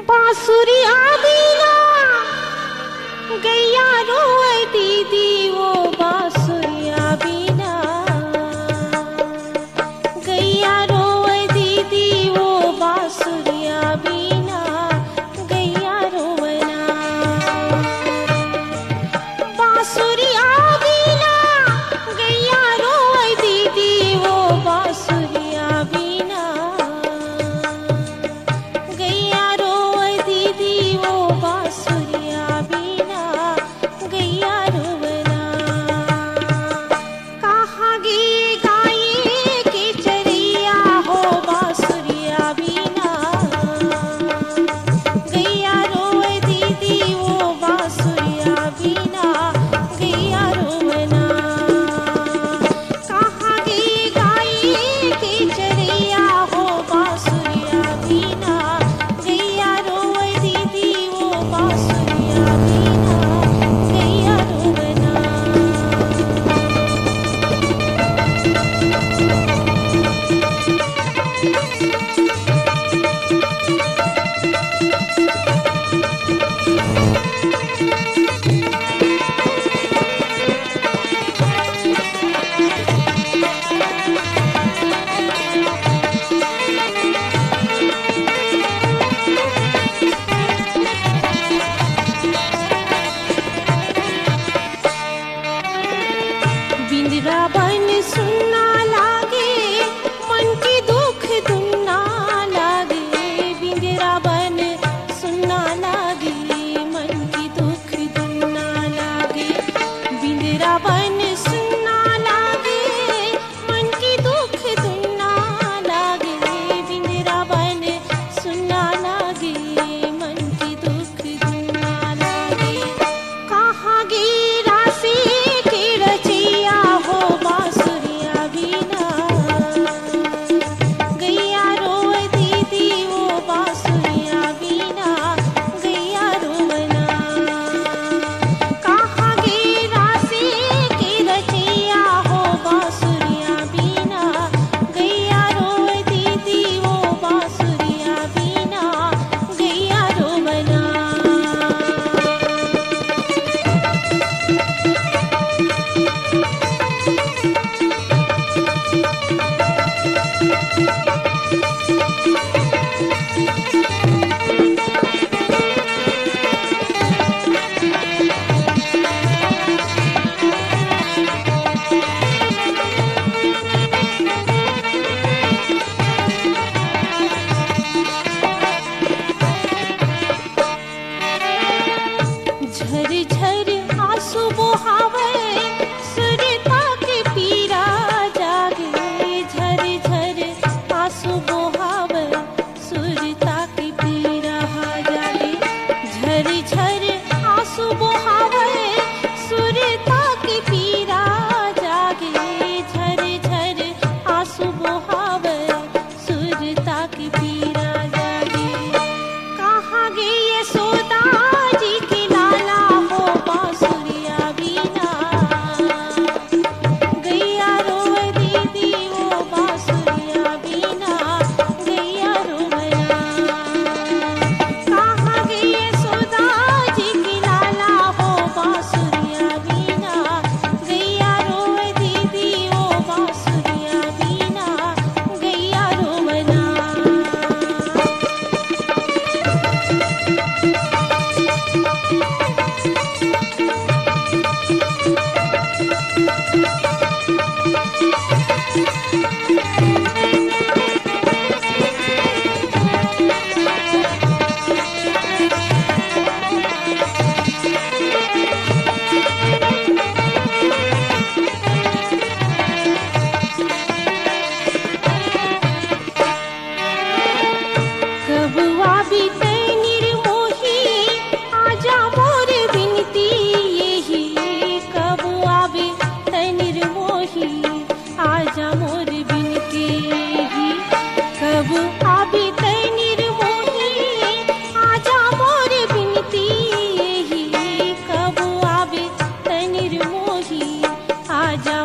बांसुरिया बिना गैया रोए दीदी वो बांसुरिया बिना गैया रोए दीदी वो बांसुरिया बिना गैया रोवना बांसुरिया बिना गैया रोए दीदी वो बांसुरिया बिना गैया रोए दीदी वो बांसुरिया बिना गैया रोवना कहाँ गे गाये के चरिया हो बांसुरिया बिना गैया रोए दीदी वो बांसुरिया बिना गैया रोवना कहाँ गे गाये के चरिया हो बांसुरिया बिना गैया रोए दीदी वो बांसुरिया बिना गैया रोवना बिंदरा बन सुनना लागे मन की दुख दुन्ना लागे बिंदरा बन सुनना लागे मन की दुख दुन्ना लागे बिंदरा बन सुनना लागे मन की दुख दुन्ना लागे बिंदरा बन सुनना लागे मन की दुख दुन्ना लागे कहाँ गे राशि के रचिया हो बांसुरिया बिना गैया रोए दीदी वो बांसुरिया बिना गैया रोवना कहाँ गे राशि के रचिया हो बांसुरिया बिना गैया रोए दीदी वो बांसुरिया बिना गैया रोवना झर झर आंसू बहावे सुरता के पीरा जागे झर झर आंसू बहावे सुरता के पीरा जागे झर झर आंसू बहावे सुरता के पीरा जागे झर झर आंसू बहावे सुरता के पीरा जागे कहाँ गे यशोदा जी के लाला हो बांसुरिया बिना गैया रोए दीदी वो बांसुरिया बिना गैया रोवना कहाँ गे यशोदा जी के लाला हो बांसुरिया बिना गैया रोए दीदी वो बांसुरिया बिना गैया रोवना कब आबी ते निर्मोही आजा मोर बिनती यही कब आबी ते निर्मोही आजा मोर बिनती यही कब आबी ते निर्मोही आजा मोर बिनती यही कब आबी ते निर्मोही आजा